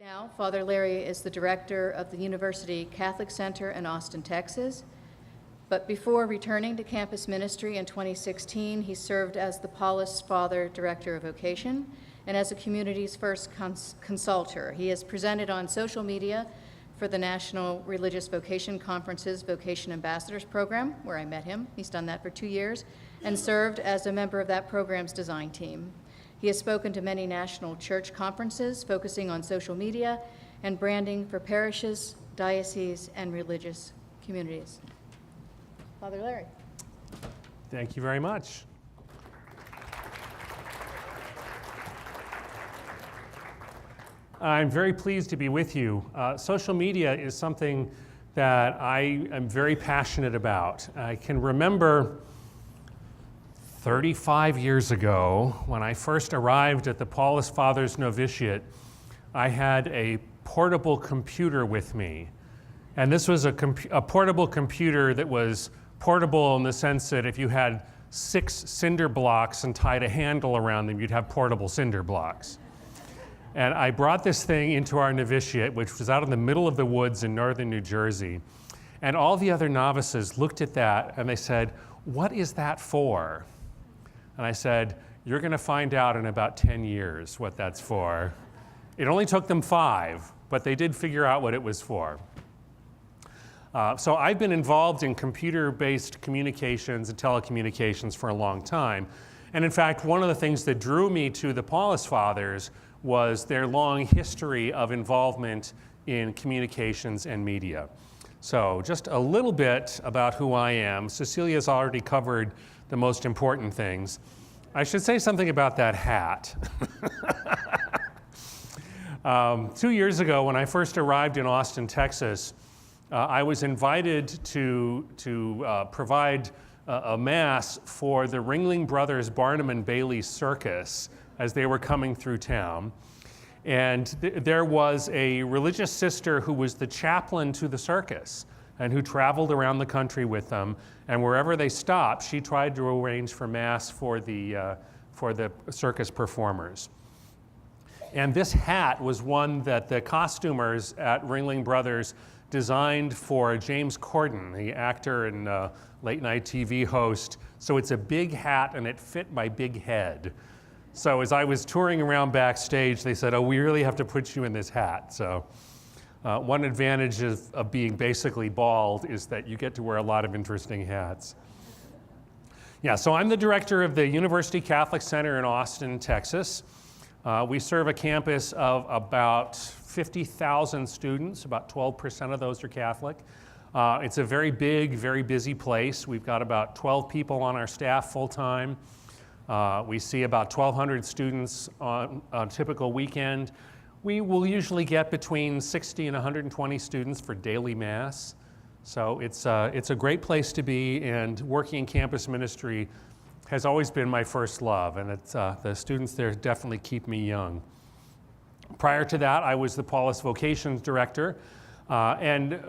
Now, Father Larry is the director of the University Catholic Center in Austin, Texas. But before returning to campus ministry in 2016, he served as the Paulist Father Director of Vocation and as a community's first consultor. He has presented on social media for the National Religious Vocation Conference's Vocation Ambassadors Program, where I met him. He's done that for 2 years, and served as a member of that program's design team. He has spoken to many national church conferences focusing on social media and branding for parishes, dioceses, and religious communities. Father Larry. Thank you very much. I'm very pleased to be with you. Social media is something that I am very passionate about. I can remember 35 years ago, when I first arrived at the Paulist Fathers Novitiate, I had a portable computer with me. And this was a portable computer that was portable in the sense that if you had 6 cinder blocks and tied a handle around them, you'd have portable cinder blocks. And I brought this thing into our novitiate, which was out in the middle of the woods in northern New Jersey. And all the other novices looked at that and they said, "What is that for?" And I said, "You're going to find out in about 10 years what that's for." It only took them 5, but they did figure out what it was for. So I've been involved in computer-based communications and telecommunications for a long time. And in fact, one of the things that drew me to the Paulist Fathers was their long history of involvement in communications and media. So just a little bit about who I am. Cecilia's already covered the most important things. I should say something about that hat. 2 years ago, when I first arrived in Austin, Texas, I was invited to provide a mass for the Ringling Brothers Barnum and Bailey Circus as they were coming through town. And there was a religious sister who was the chaplain to the circus and who traveled around the country with them. And wherever they stopped, she tried to arrange for mass for the circus performers. And this hat was one that the costumers at Ringling Brothers designed for James Corden, the actor and late night TV host. So it's a big hat and it fit my big head. So as I was touring around backstage, they said, "Oh, we really have to put you in this hat." So one advantage of being basically bald is that you get to wear a lot of interesting hats. Yeah, so I'm the director of the University Catholic Center in Austin, Texas. We serve a campus of about 50,000 students, about 12% of those are Catholic. It's a very big, very busy place. We've got about 12 people on our staff full-time. We see about 1,200 students on a typical weekend. We will usually get between 60 and 120 students for daily mass. So it's a great place to be, and working in campus ministry has always been my first love, and the students there definitely keep me young. Prior to that, I was the Paulist Vocations Director, and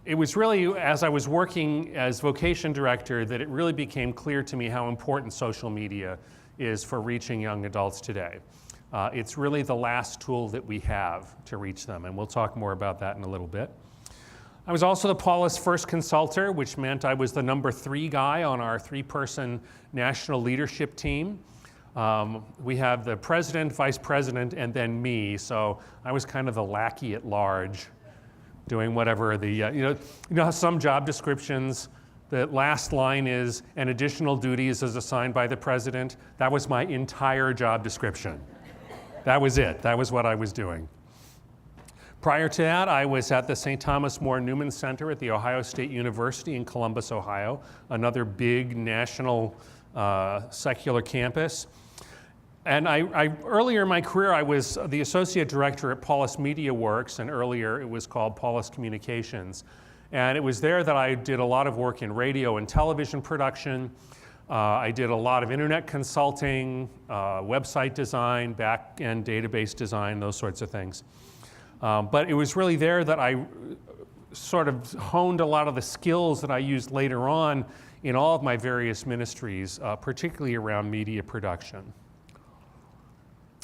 it was really as I was working as Vocation Director that it really became clear to me how important social media is for reaching young adults today. It's really the last tool that we have to reach them, and we'll talk more about that in a little bit. I was also the Paulist First Consultor, which meant I was the number 3 guy on our 3-person national leadership team. We have the president, vice president, and then me, so I was kind of the lackey at large, doing whatever the, you know how some job descriptions, the last line is, "and additional duties as assigned by the president." That was my entire job description. That was it. That was what I was doing. Prior to that, I was at the St. Thomas More Newman Center at The Ohio State University in Columbus, Ohio, another big national secular campus. And earlier in my career, I was the associate director at Paulist Media Works, and earlier it was called Paulist Communications. And it was there that I did a lot of work in radio and television production. I did a lot of internet consulting, website design, back-end database design, those sorts of things. But it was really there that I sort of honed a lot of the skills that I used later on in all of my various ministries, particularly around media production.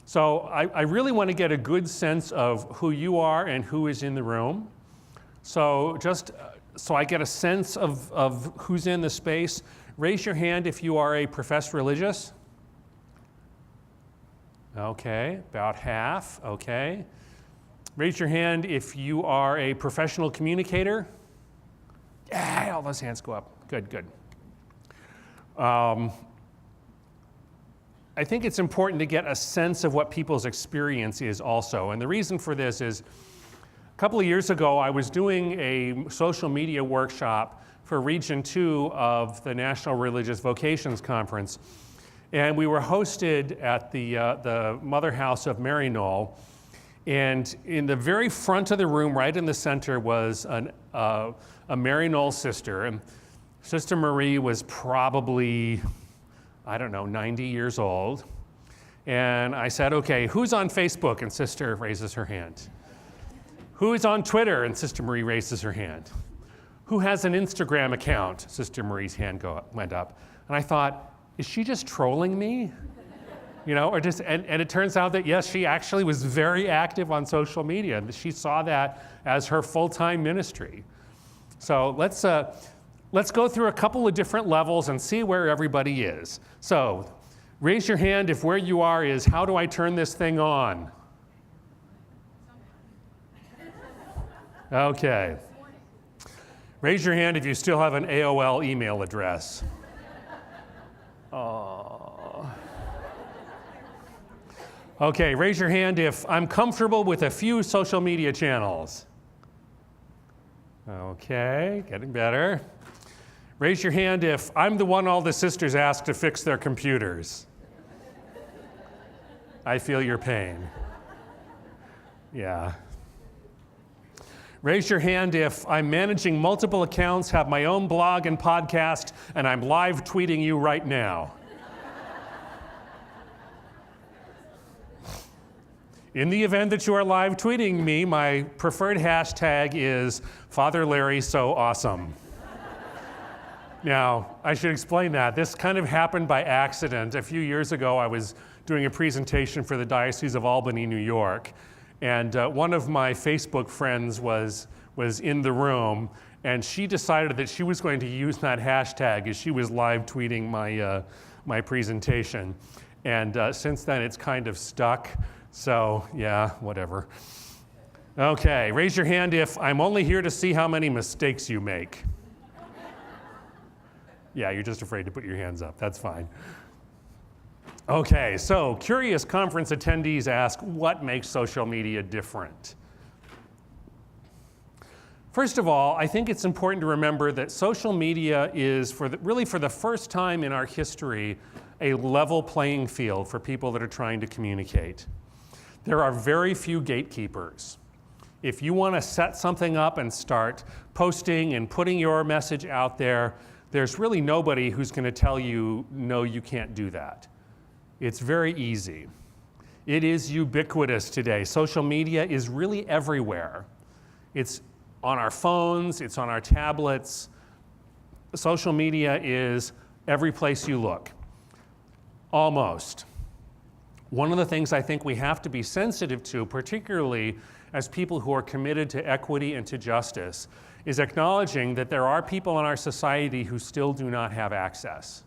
So I really want to get a good sense of who you are and who is in the room. So just so I get a sense of who's in the space, raise your hand if you are a professed religious. Okay, about half, okay. Raise your hand if you are a professional communicator. Yeah, all those hands go up. Good, good. I think it's important to get a sense of what people's experience is also. And the reason for this is a couple of years ago, I was doing a social media workshop for Region 2 of the National Religious Vocations Conference. And we were hosted at the Mother House of Mary Knoll. And in the very front of the room, right in the center, was a Mary Knoll sister. And Sister Marie was probably, I don't know, 90 years old. And I said, okay, who's on Facebook? And Sister raises her hand. Who is on Twitter? And Sister Marie raises her hand. Who has an Instagram account? Sister Marie's hand went up. And I thought, is she just trolling me? You know, or just, and it turns out that yes, she actually was very active on social media. And she saw that as her full-time ministry. So let's go through a couple of different levels and see where everybody is. So raise your hand if where you are is, how do I turn this thing on? Okay. Raise your hand if you still have an AOL email address. Oh. Okay, raise your hand if I'm comfortable with a few social media channels. Okay, getting better. Raise your hand if I'm the one all the sisters ask to fix their computers. I feel your pain. Yeah. Raise your hand if I'm managing multiple accounts, have my own blog and podcast, and I'm live tweeting you right now. In the event that you are live tweeting me, my preferred hashtag is Father Larry So Awesome. Now, I should explain that. This kind of happened by accident. A few years ago, I was doing a presentation for the Diocese of Albany, New York, and one of my Facebook friends was in the room, and she decided that she was going to use that hashtag as she was live tweeting my presentation. And since then, it's kind of stuck. So, yeah, whatever. Okay, raise your hand if I'm only here to see how many mistakes you make. Yeah, you're just afraid to put your hands up. That's fine. Okay, so curious conference attendees ask, what makes social media different? First of all, I think it's important to remember that social media is, really for the first time in our history, a level playing field for people that are trying to communicate. There are very few gatekeepers. If you want to set something up and start posting and putting your message out there, there's really nobody who's going to tell you, no, you can't do that. It's very easy. It is ubiquitous today. Social media is really everywhere. It's on our phones, it's on our tablets. Social media is every place you look. Almost. One of the things I think we have to be sensitive to, particularly as people who are committed to equity and to justice, is acknowledging that there are people in our society who still do not have access,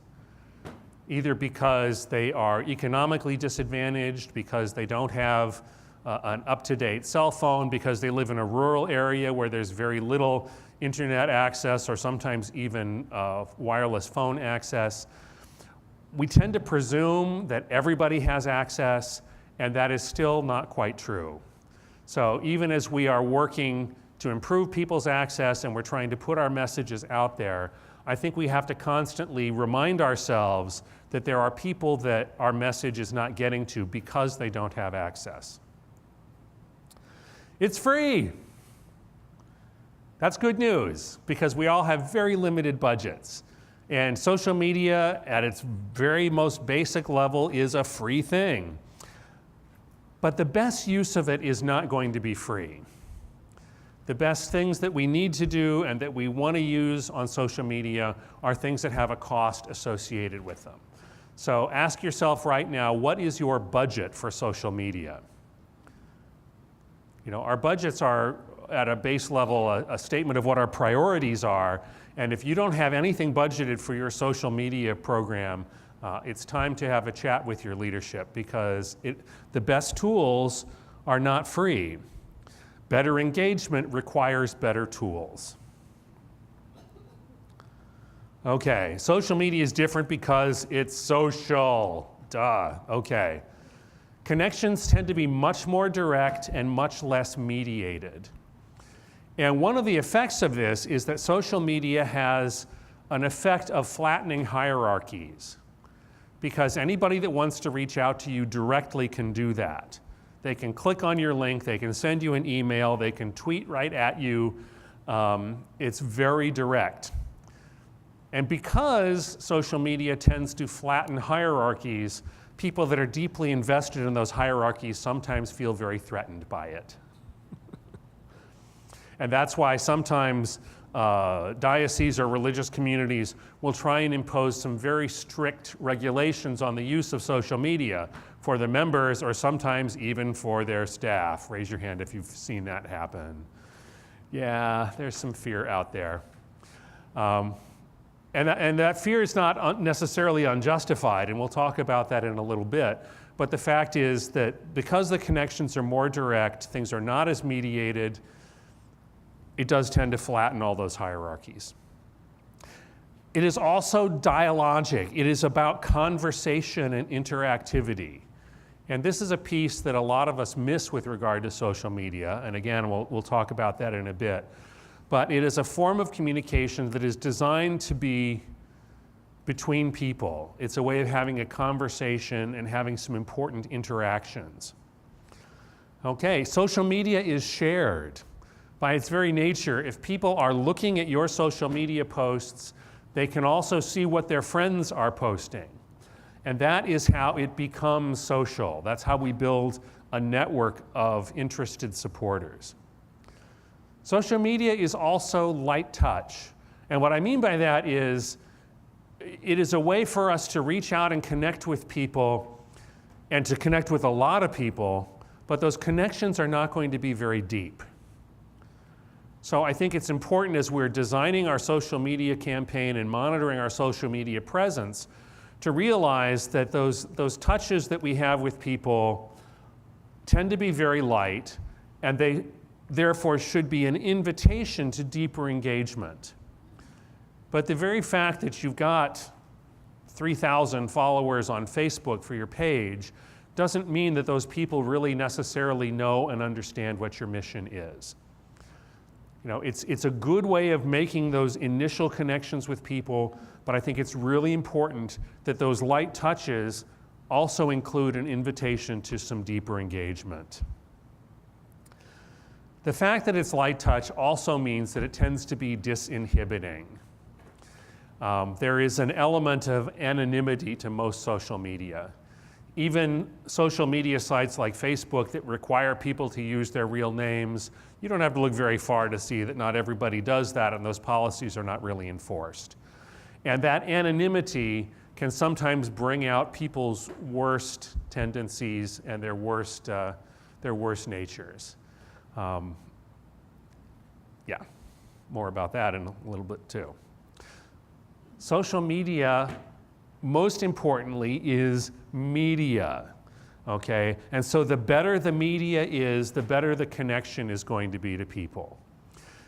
either because they are economically disadvantaged, because they don't have an up-to-date cell phone, because they live in a rural area where there's very little internet access or sometimes even wireless phone access. We tend to presume that everybody has access, and that is still not quite true. So even as we are working to improve people's access and we're trying to put our messages out there, I think we have to constantly remind ourselves that there are people that our message is not getting to because they don't have access. It's free. That's good news, because we all have very limited budgets. And social media, at its very most basic level, is a free thing. But the best use of it is not going to be free. The best things that we need to do and that we want to use on social media are things that have a cost associated with them. So ask yourself right now, what is your budget for social media? You know, our budgets are at a base level a statement of what our priorities are, and if you don't have anything budgeted for your social media program, it's time to have a chat with your leadership, because the best tools are not free. Better engagement requires better tools. Okay, social media is different because it's social. Duh, okay. Connections tend to be much more direct and much less mediated. And one of the effects of this is that social media has an effect of flattening hierarchies, because anybody that wants to reach out to you directly can do that. They can click on your link, they can send you an email, they can tweet right at you. It's very direct. And because social media tends to flatten hierarchies, people that are deeply invested in those hierarchies sometimes feel very threatened by it. And that's why sometimes dioceses or religious communities will try and impose some very strict regulations on the use of social media for their members, or sometimes even for their staff. Raise your hand if you've seen that happen. Yeah, there's some fear out there. And that fear is not necessarily unjustified, and we'll talk about that in a little bit. But the fact is that because the connections are more direct, things are not as mediated, it does tend to flatten all those hierarchies. It is also dialogic. It is about conversation and interactivity. And this is a piece that a lot of us miss with regard to social media. And again, we'll talk about that in a bit. But it is a form of communication that is designed to be between people. It's a way of having a conversation and having some important interactions. Okay, social media is shared. By its very nature, if people are looking at your social media posts, they can also see what their friends are posting. And that is how it becomes social. That's how we build a network of interested supporters. Social media is also light touch. And what I mean by that is, it is a way for us to reach out and connect with people, and to connect with a lot of people, but those connections are not going to be very deep. So I think it's important, as we're designing our social media campaign and monitoring our social media presence, to realize that those touches that we have with people tend to be very light, and they therefore should be an invitation to deeper engagement. But the very fact that you've got 3,000 followers on Facebook for your page doesn't mean that those people really necessarily know and understand what your mission is. You know, it's a good way of making those initial connections with people, but I think it's really important that those light touches also include an invitation to some deeper engagement. The fact that it's light touch also means that it tends to be disinhibiting. There is an element of anonymity to most social media. Even social media sites like Facebook that require people to use their real names, you don't have to look very far to see that not everybody does that, and those policies are not really enforced. And that anonymity can sometimes bring out people's worst tendencies and their worst natures. Yeah, more about that in a little bit too. Social media, most importantly, is media, okay? And so the better the media is, the better the connection is going to be to people.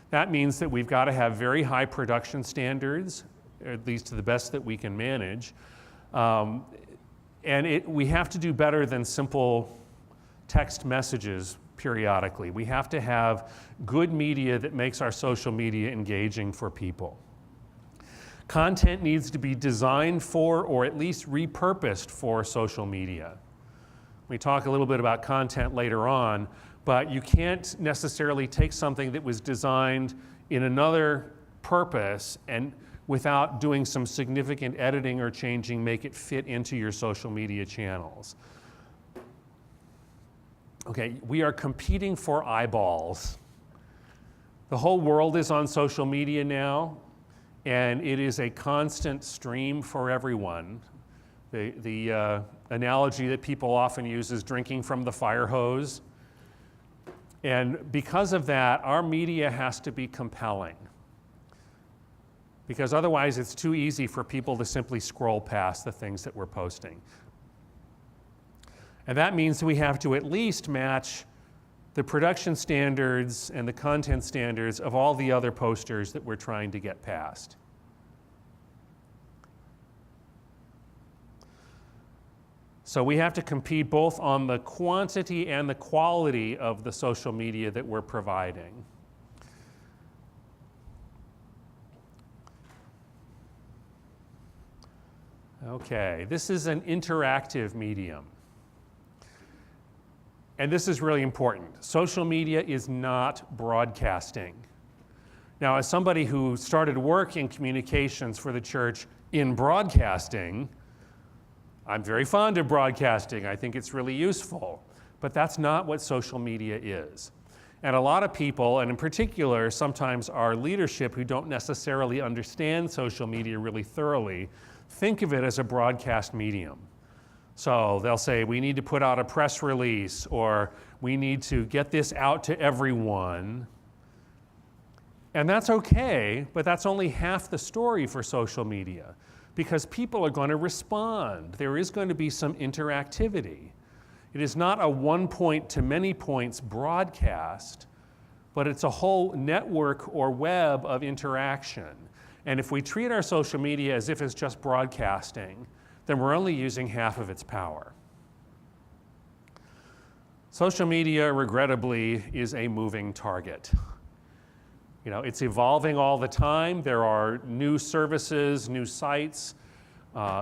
That means that we've got to have very high production standards, at least to the best that we can manage. And we have to do better than simple text messages periodically. We have to have good media that makes our social media engaging for people. Content needs to be designed for, or at least repurposed for, social media. We talk a little bit about content later on, but you can't necessarily take something that was designed in another purpose and without doing some significant editing or changing, make it fit into your social media channels. Okay, we are competing for eyeballs. The whole world is on social media now, and it is a constant stream for everyone. The analogy that people often use is drinking from the fire hose. And because of that, our media has to be compelling. Because otherwise it's too easy for people to simply scroll past the things that we're posting. And that means we have to at least match the production standards and the content standards of all the other posters that we're trying to get past. So we have to compete both on the quantity and the quality of the social media that we're providing. Okay, this is an interactive medium. And this is really important. Social media is not broadcasting. Now, as somebody who started work in communications for the church in broadcasting, I'm very fond of broadcasting. I think it's really useful. But that's not what social media is. And a lot of people, and in particular, sometimes our leadership who don't necessarily understand social media really thoroughly, think of it as a broadcast medium. So they'll say, we need to put out a press release, or we need to get this out to everyone. And that's okay, but that's only half the story for social media, because people are going to respond. There is going to be some interactivity. It is not a one point to many points broadcast, but it's a whole network or web of interaction. And if we treat our social media as if it's just broadcasting, then we're only using half of its power. Social media, regrettably, is a moving target. You know, it's evolving all the time. There are new services, new sites,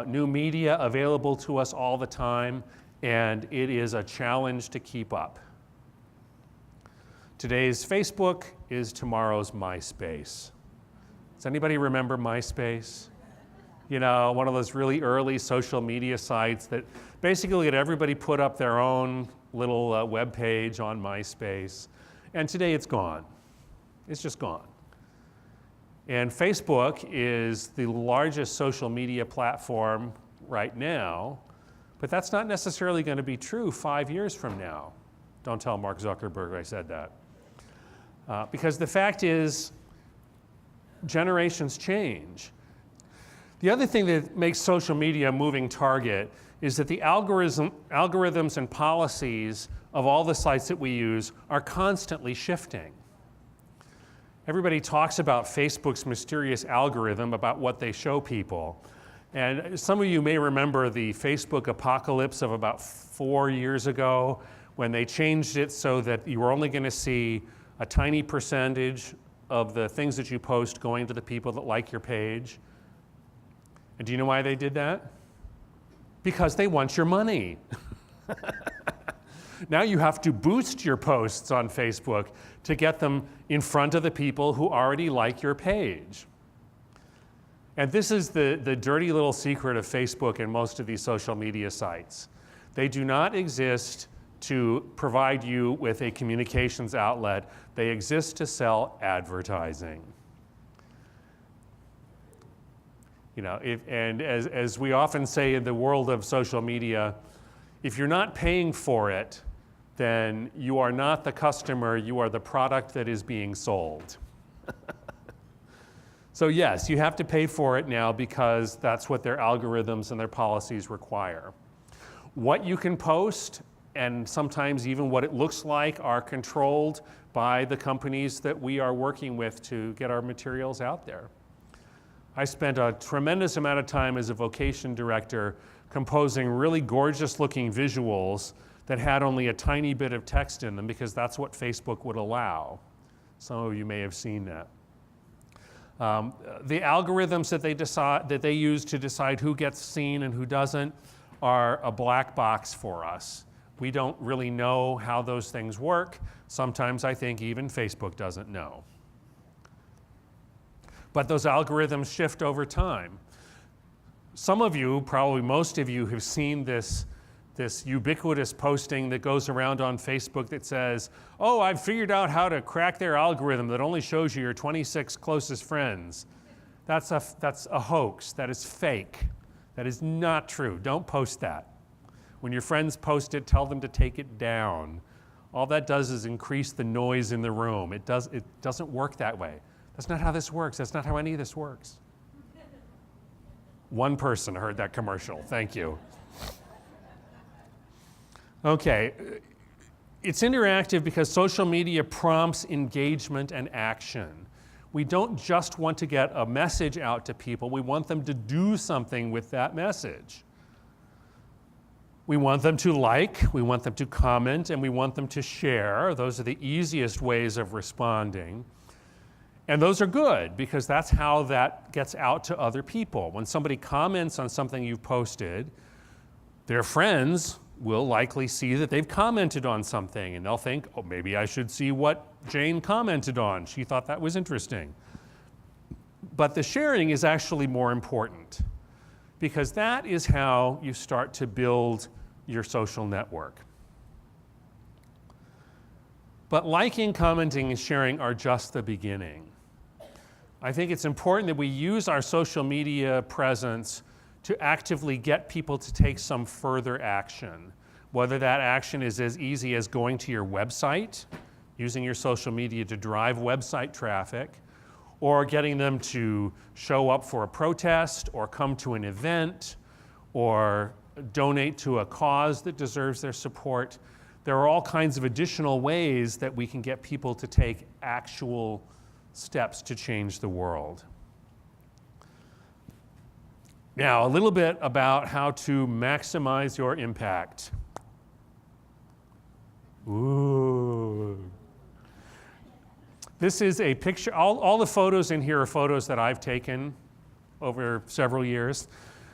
new media available to us all the time, and it is a challenge to keep up. Today's Facebook is tomorrow's MySpace. Does anybody remember MySpace? You know, one of those really early social media sites that basically let everybody put up their own little web page on MySpace. And today it's gone. It's just gone. And Facebook is the largest social media platform right now, but that's not necessarily going to be true 5 years from now. Don't tell Mark Zuckerberg I said that. Because the fact is, generations change. The other thing that makes social media a moving target is that the algorithms and policies of all the sites that we use are constantly shifting. Everybody talks about Facebook's mysterious algorithm about what they show people. And some of you may remember the Facebook apocalypse of about 4 years ago when they changed it so that you were only going to see a tiny percentage of the things that you post going to the people that like your page. And do you know why they did that? Because they want your money. Now you have to boost your posts on Facebook to get them in front of the people who already like your page. And this is the dirty little secret of Facebook and most of these social media sites. They do not exist to provide you with a communications outlet. They exist to sell advertising. You know, and as we often say in the world of social media, if you're not paying for it, then you are not the customer, you are the product that is being sold. So yes, you have to pay for it now because that's what their algorithms and their policies require. What you can post, and sometimes even what it looks like, are controlled by the companies that we are working with to get our materials out there. I spent a tremendous amount of time as a vocation director composing really gorgeous looking visuals that had only a tiny bit of text in them because that's what Facebook would allow. Some of you may have seen that. The algorithms that they use to decide who gets seen and who doesn't are a black box for us. We don't really know how those things work. Sometimes I think even Facebook doesn't know. But those algorithms shift over time. Some of you, probably most of you, have seen this ubiquitous posting that goes around on Facebook that says, oh, I've figured out how to crack their algorithm that only shows you your 26 closest friends. That's a hoax. That is fake. That is not true. Don't post that. When your friends post it, tell them to take it down. All that does is increase the noise in the room. It doesn't work that way. That's not how this works. That's not how any of this works. One person heard that commercial. Thank you. Okay. It's interactive because social media prompts engagement and action. We don't just want to get a message out to people. We want them to do something with that message. We want them to like, we want them to comment, and we want them to share. Those are the easiest ways of responding. And those are good because that's how that gets out to other people. When somebody comments on something you've posted, their friends will likely see that they've commented on something, and they'll think, oh, maybe I should see what Jane commented on. She thought that was interesting. But the sharing is actually more important because that is how you start to build your social network. But liking, commenting, and sharing are just the beginning. I think it's important that we use our social media presence to actively get people to take some further action, whether that action is as easy as going to your website, using your social media to drive website traffic, or getting them to show up for a protest, or come to an event, or donate to a cause that deserves their support. There are all kinds of additional ways that we can get people to take actual steps to change the world. Now, a little bit about how to maximize your impact. Ooh. This is a picture. All the photos in here are photos that I've taken over several years.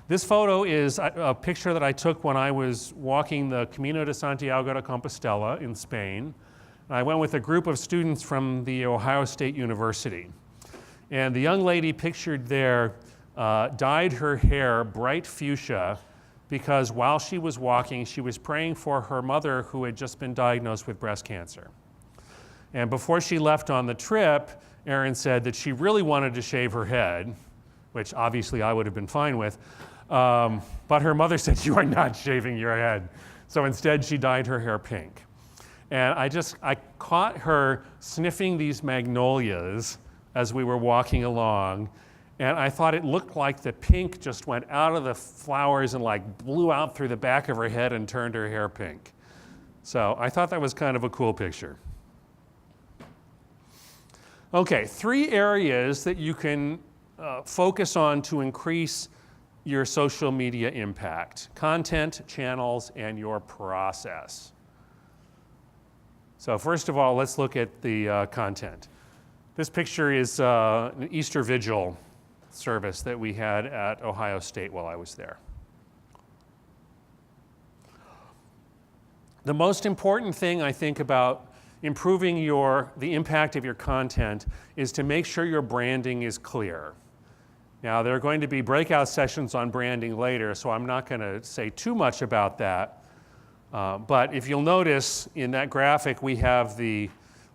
This photo is a picture that I took when I was walking the Camino de Santiago de Compostela in Spain. I went with a group of students from the Ohio State University. And the young lady pictured there dyed her hair bright fuchsia because while she was walking, she was praying for her mother who had just been diagnosed with breast cancer. And before she left on the trip, Erin said that she really wanted to shave her head, which obviously I would have been fine with. But her mother said, "You are not shaving your head." So instead, she dyed her hair pink. And I caught her sniffing these magnolias as we were walking along. And I thought it looked like the pink just went out of the flowers and like blew out through the back of her head and turned her hair pink. So I thought that was kind of a cool picture. Okay, 3 areas that you can focus on to increase your social media impact: content, channels, and your process. So first of all, let's look at the content. This picture is an Easter Vigil service that we had at Ohio State while I was there. The most important thing I think about improving the impact of your content is to make sure your branding is clear. Now, there are going to be breakout sessions on branding later, so I'm not going to say too much about that. But if you'll notice in that graphic, we have the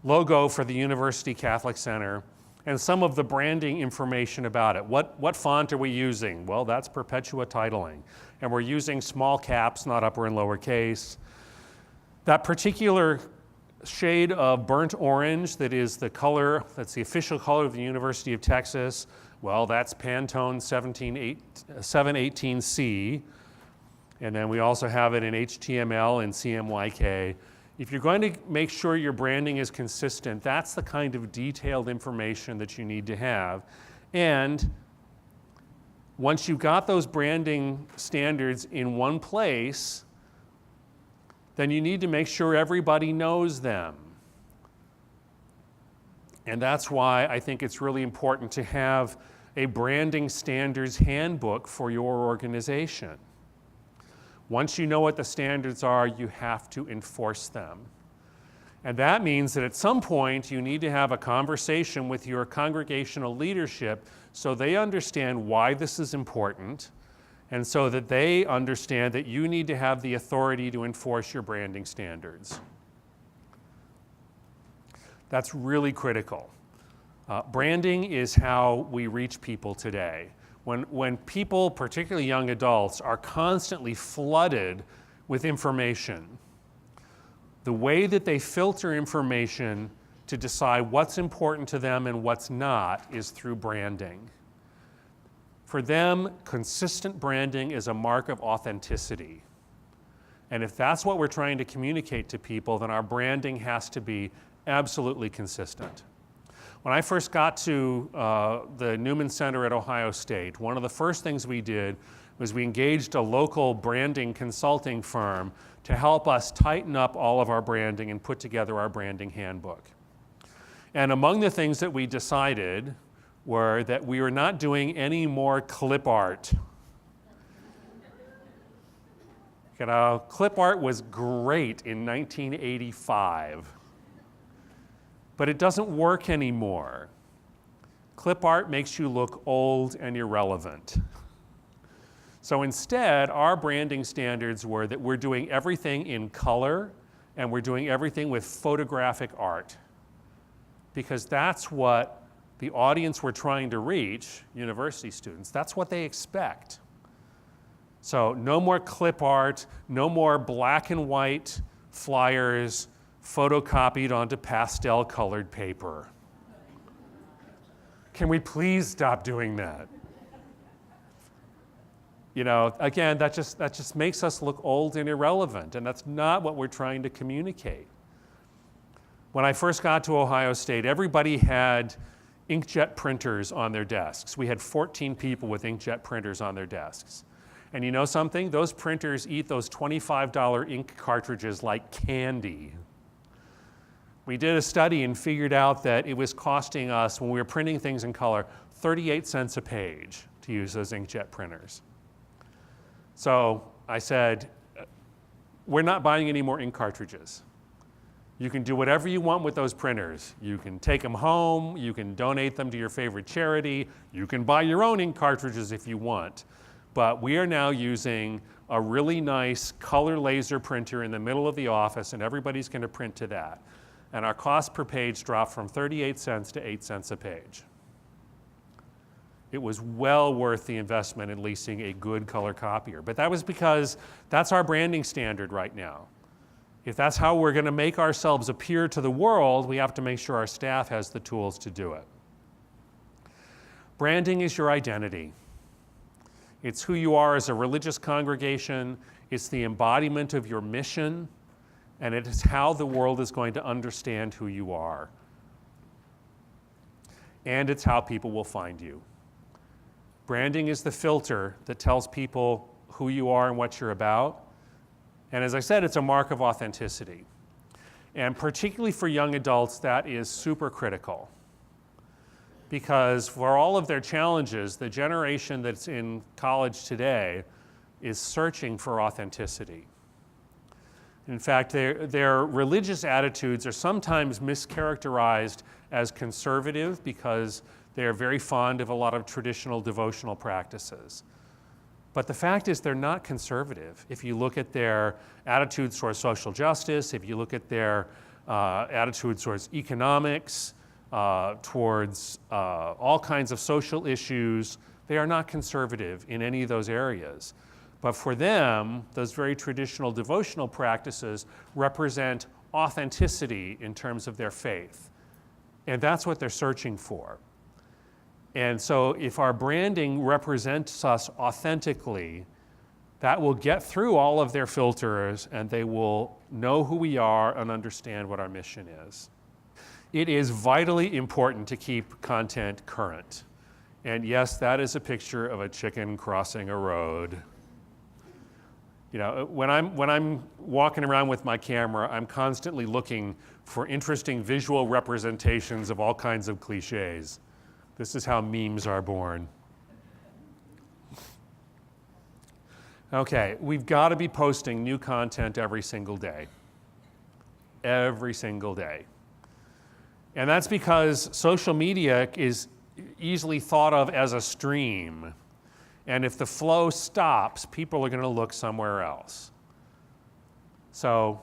logo for the University Catholic Center and some of the branding information about it. What font are we using? Well, that's Perpetua titling. And we're using small caps, not upper and lower case. That particular shade of burnt orange that is the color, that's the official color of the University of Texas, well, that's Pantone 718C. And then we also have it in HTML and CMYK. If you're going to make sure your branding is consistent, that's the kind of detailed information that you need to have. And once you've got those branding standards in one place, then you need to make sure everybody knows them. And that's why I think it's really important to have a branding standards handbook for your organization. Once you know what the standards are, you have to enforce them. And that means that at some point you need to have a conversation with your congregational leadership so they understand why this is important and so that they understand that you need to have the authority to enforce your branding standards. That's really critical. Branding is how we reach people today. When people, particularly young adults, are constantly flooded with information, the way that they filter information to decide what's important to them and what's not is through branding. For them, consistent branding is a mark of authenticity. And if that's what we're trying to communicate to people, then our branding has to be absolutely consistent. When I first got to the Newman Center at Ohio State, one of the first things we did was we engaged a local branding consulting firm to help us tighten up all of our branding and put together our branding handbook. And among the things that we decided were that we were not doing any more clip art. You know, clip art was great in 1985. But it doesn't work anymore. Clip art makes you look old and irrelevant. So instead, our branding standards were that we're doing everything in color and we're doing everything with photographic art. Because that's what the audience we're trying to reach, university students, that's what they expect. So no more clip art, no more black and white flyers photocopied onto pastel-colored paper. Can we please stop doing that? You know, again, that just makes us look old and irrelevant, and that's not what we're trying to communicate. When I first got to Ohio State, everybody had inkjet printers on their desks. We had 14 people with inkjet printers on their desks. And you know something? Those printers eat those $25 ink cartridges like candy. We did a study and figured out that it was costing us, when we were printing things in color, 38 cents a page to use those inkjet printers. So I said, we're not buying any more ink cartridges. You can do whatever you want with those printers. You can take them home, you can donate them to your favorite charity, you can buy your own ink cartridges if you want. But we are now using a really nice color laser printer in the middle of the office, and everybody's going to print to that. And our cost per page dropped from 38 cents to 8 cents a page. It was well worth the investment in leasing a good color copier. But that was because that's our branding standard right now. If that's how we're going to make ourselves appear to the world, we have to make sure our staff has the tools to do it. Branding is your identity. It's who you are as a religious congregation. It's the embodiment of your mission. And it is how the world is going to understand who you are. And it's how people will find you. Branding is the filter that tells people who you are and what you're about. And as I said, it's a mark of authenticity. And particularly for young adults, that is super critical. Because for all of their challenges, the generation that's in college today is searching for authenticity. In fact, their religious attitudes are sometimes mischaracterized as conservative because they are very fond of a lot of traditional devotional practices. But the fact is they're not conservative. If you look at their attitudes towards social justice, if you look at their attitudes towards economics, towards all kinds of social issues, they are not conservative in any of those areas. But for them, those very traditional devotional practices represent authenticity in terms of their faith. And that's what they're searching for. And so if our branding represents us authentically, that will get through all of their filters and they will know who we are and understand what our mission is. It is vitally important to keep content current. And yes, that is a picture of a chicken crossing a road. You know, when I'm walking around with my camera, I'm constantly looking for interesting visual representations of all kinds of cliches. This is how memes are born. Okay, we've got to be posting new content every single day. Every single day. And that's because social media is easily thought of as a stream. And if the flow stops, people are going to look somewhere else. So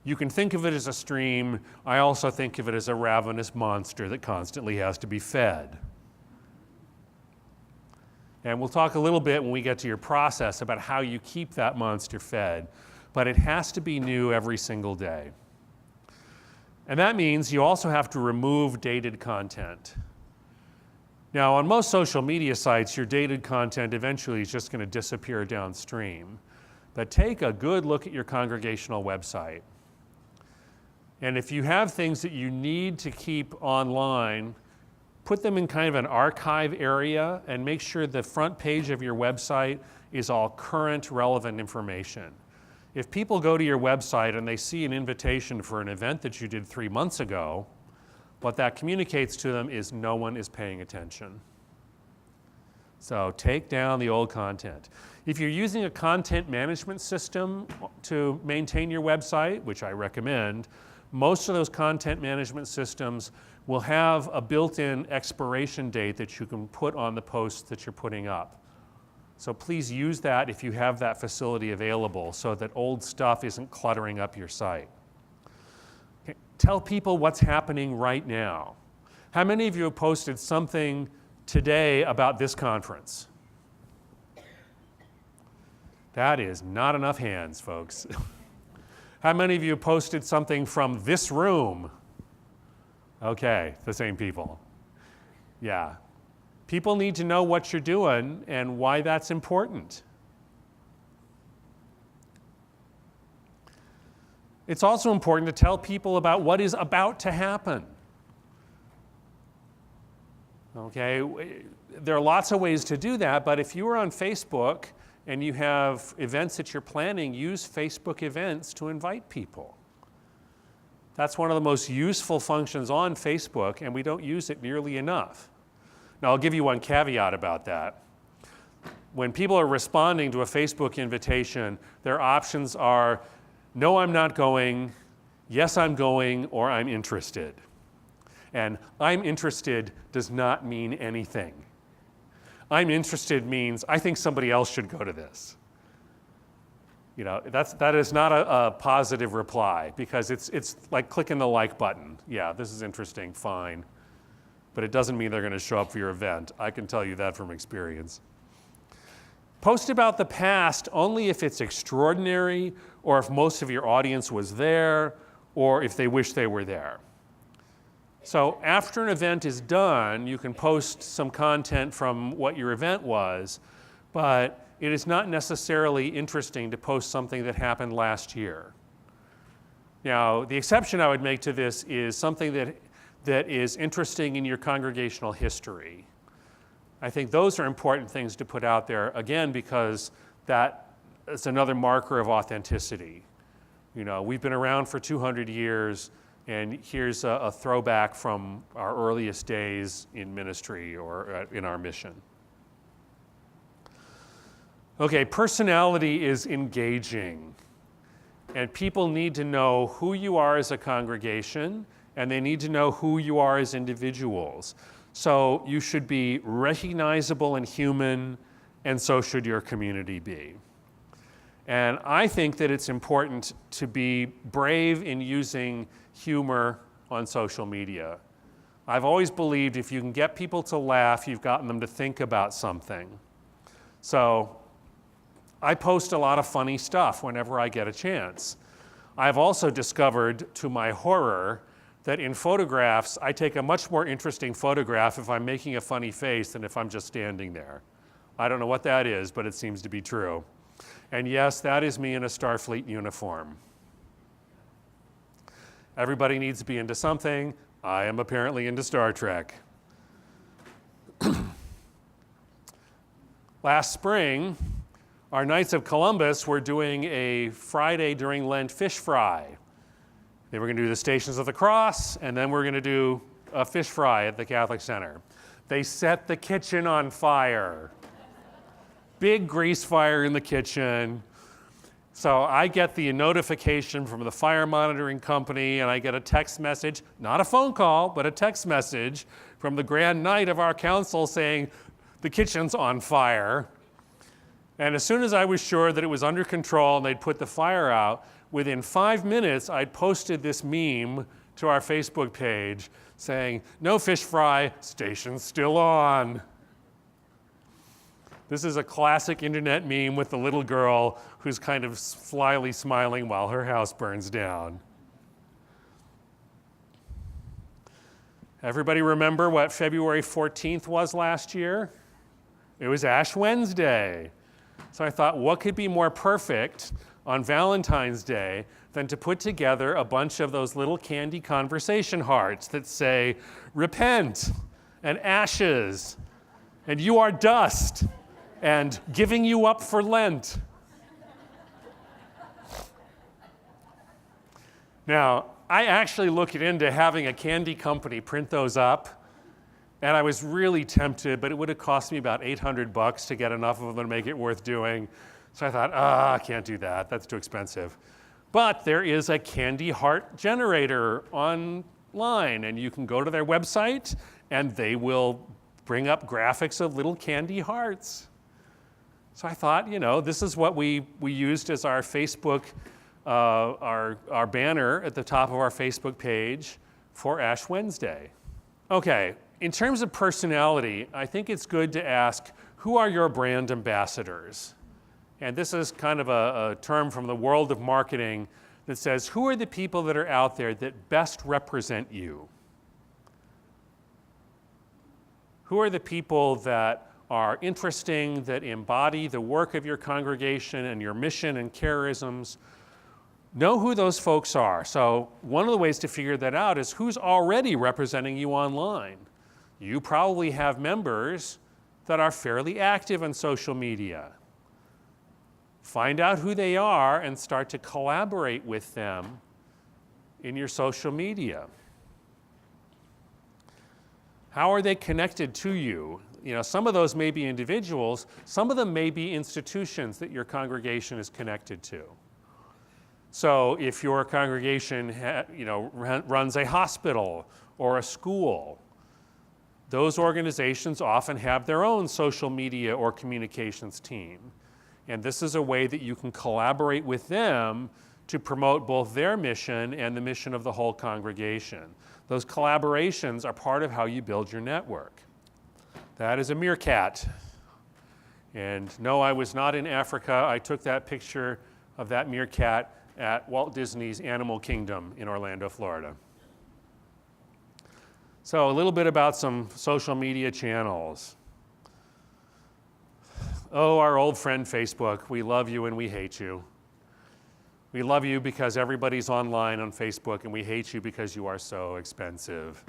you can think of it as a stream. I also think of it as a ravenous monster that constantly has to be fed. And we'll talk a little bit when we get to your process about how you keep that monster fed. But it has to be new every single day. And that means you also have to remove dated content. Now, on most social media sites, your dated content eventually is just going to disappear downstream. But take a good look at your congregational website. And if you have things that you need to keep online, put them in kind of an archive area and make sure the front page of your website is all current, relevant information. If people go to your website and they see an invitation for an event that you did 3 months ago, what that communicates to them is no one is paying attention. So take down the old content. If you're using a content management system to maintain your website, which I recommend, most of those content management systems will have a built-in expiration date that you can put on the posts that you're putting up. So please use that if you have that facility available so that old stuff isn't cluttering up your site. Okay. Tell people what's happening right now. How many of you have posted something today about this conference? That is not enough hands, folks. How many of you posted something from this room? Okay, the same people. Yeah. People need to know what you're doing and why that's important. It's also important to tell people about what is about to happen. Okay, there are lots of ways to do that, but if you are on Facebook and you have events that you're planning, use Facebook events to invite people. That's one of the most useful functions on Facebook, and we don't use it nearly enough. Now, I'll give you one caveat about that. When people are responding to a Facebook invitation, their options are, no, I'm not going, yes, I'm going, or I'm interested. And I'm interested does not mean anything. I'm interested means I think somebody else should go to this. You know, that is not a positive reply because it's like clicking the like button. Yeah, this is interesting, fine. But it doesn't mean they're going to show up for your event. I can tell you that from experience. Post about the past only if it's extraordinary or if most of your audience was there or if they wish they were there. So after an event is done, you can post some content from what your event was, but it is not necessarily interesting to post something that happened last year. Now, the exception I would make to this is something that is interesting in your congregational history. I think those are important things to put out there, again, because that is another marker of authenticity. You know, we've been around for 200 years, and here's a throwback from our earliest days in ministry or in our mission. Okay, personality is engaging, and people need to know who you are as a congregation, and they need to know who you are as individuals. So you should be recognizable and human, and so should your community be. And I think that it's important to be brave in using humor on social media. I've always believed if you can get people to laugh, you've gotten them to think about something. So I post a lot of funny stuff whenever I get a chance. I've also discovered, to my horror, that in photographs, I take a much more interesting photograph if I'm making a funny face than if I'm just standing there. I don't know what that is, but it seems to be true. And yes, that is me in a Starfleet uniform. Everybody needs to be into something. I am apparently into Star Trek. Last spring, our Knights of Columbus were doing a Friday during Lent fish fry. They were going to do the Stations of the Cross, and then we're going to do a fish fry at the Catholic Center. They set the kitchen on fire. Big grease fire in the kitchen. So I get the notification from the fire monitoring company, and I get a text message, not a phone call, but a text message from the Grand Knight of our council saying, the kitchen's on fire. And as soon as I was sure that it was under control and they'd put the fire out, within 5 minutes, I'd posted this meme to our Facebook page saying, no fish fry, station's still on. This is a classic internet meme with the little girl who's kind of slyly smiling while her house burns down. Everybody remember what February 14th was last year? It was Ash Wednesday. So I thought, what could be more perfect on Valentine's Day than to put together a bunch of those little candy conversation hearts that say, repent, and ashes, and you are dust, and giving you up for Lent. Now, I actually looked into having a candy company print those up, and I was really tempted, but it would have cost me about $800 to get enough of them to make it worth doing. So I thought, I can't do that. That's too expensive. But there is a candy heart generator online, and you can go to their website, and they will bring up graphics of little candy hearts. So I thought, this is what we used as our Facebook, our banner at the top of our Facebook page for Ash Wednesday. Okay, in terms of personality, I think it's good to ask, who are your brand ambassadors? And this is kind of a term from the world of marketing that says, who are the people that are out there that best represent you? Who are the people that are interesting, that embody the work of your congregation and your mission and charisms? Know who those folks are. So one of the ways to figure that out is who's already representing you online. You probably have members that are fairly active on social media. Find out who they are and start to collaborate with them in your social media. How are they connected to you? Some of those may be individuals, some of them may be institutions that your congregation is connected to. So if your congregation runs a hospital or a school, those organizations often have their own social media or communications team. And this is a way that you can collaborate with them to promote both their mission and the mission of the whole congregation. Those collaborations are part of how you build your network. That is a meerkat. And no, I was not in Africa. I took that picture of that meerkat at Walt Disney's Animal Kingdom in Orlando, Florida. So a little bit about some social media channels. Oh, our old friend Facebook, we love you and we hate you. We love you because everybody's online on Facebook, and we hate you because you are so expensive.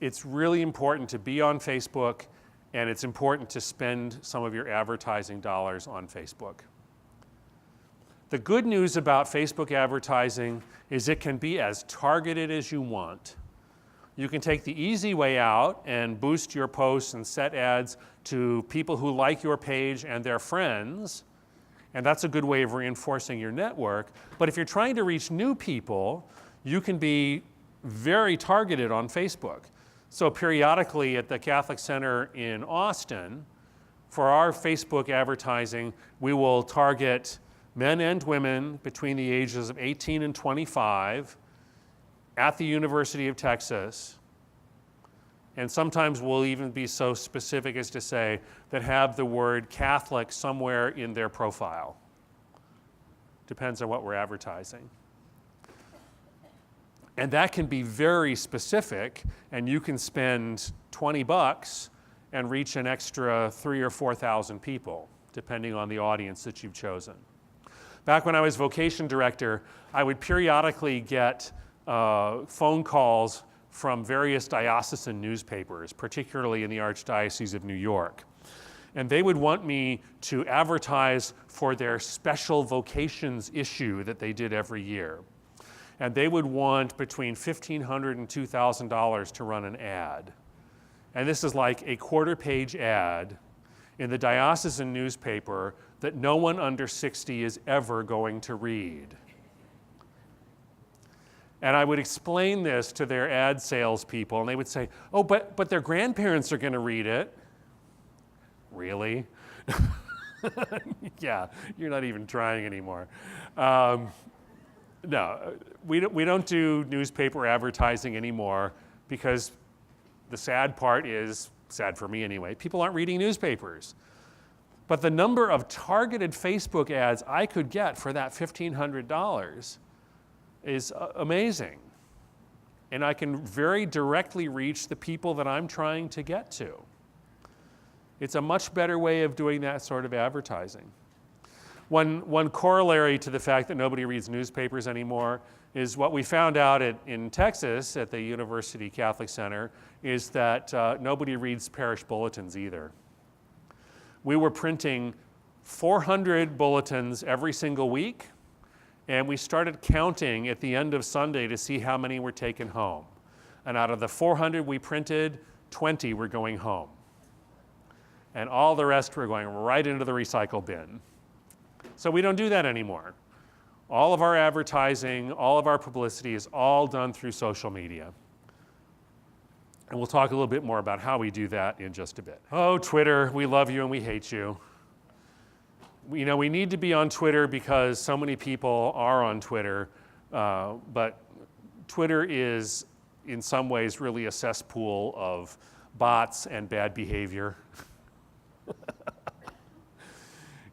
It's really important to be on Facebook, and it's important to spend some of your advertising dollars on Facebook. The good news about Facebook advertising is it can be as targeted as you want. You can take the easy way out and boost your posts and set ads to people who like your page and their friends, and that's a good way of reinforcing your network. But if you're trying to reach new people, you can be very targeted on Facebook. So periodically at the Catholic Center in Austin, for our Facebook advertising, we will target men and women between the ages of 18 and 25 at the University of Texas. And sometimes we'll even be so specific as to say that have the word Catholic somewhere in their profile. Depends on what we're advertising. And that can be very specific, and you can spend $20 and reach an extra 3,000 or 4,000 people, depending on the audience that you've chosen. Back when I was vocation director, I would periodically get phone calls from various diocesan newspapers, particularly in the Archdiocese of New York. And they would want me to advertise for their special vocations issue that they did every year. And they would want between $1,500 and $2,000 to run an ad. And this is like a quarter-page ad in the diocesan newspaper that no one under 60 is ever going to read. And I would explain this to their ad salespeople, and they would say, oh, but their grandparents are going to read it. Really? Yeah, you're not even trying anymore. No, we don't do newspaper advertising anymore because the sad part is sad for me anyway, people aren't reading newspapers. But the number of targeted Facebook ads I could get for that $1,500 is amazing. And I can very directly reach the people that I'm trying to get to. It's a much better way of doing that sort of advertising. One corollary to the fact that nobody reads newspapers anymore is what we found out in Texas at the University Catholic Center is that nobody reads parish bulletins either. We were printing 400 bulletins every single week, and we started counting at the end of Sunday to see how many were taken home. And out of the 400 we printed, 20 were going home. And all the rest were going right into the recycle bin. So we don't do that anymore. All of our advertising, all of our publicity is all done through social media. And we'll talk a little bit more about how we do that in just a bit. Oh, Twitter, we love you and we hate you. We need to be on Twitter because so many people are on Twitter, but Twitter is in some ways really a cesspool of bots and bad behavior.